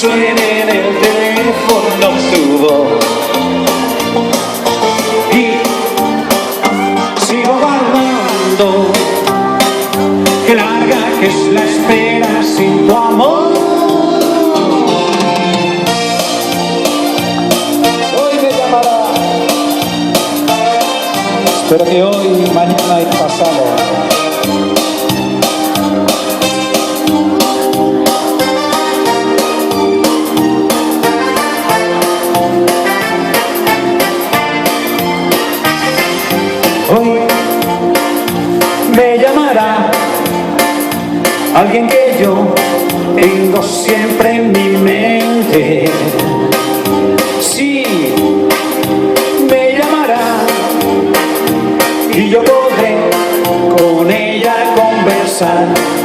suene en el teléfono tu voz. Y sigo guardando, qué larga que es la espera sin tu amor. Hoy me llamará. Espero que hoy, mañana y pasado. Hoy me llamará alguien que yo tengo siempre en mi mente. Sí, me llamará y yo podré con ella conversar.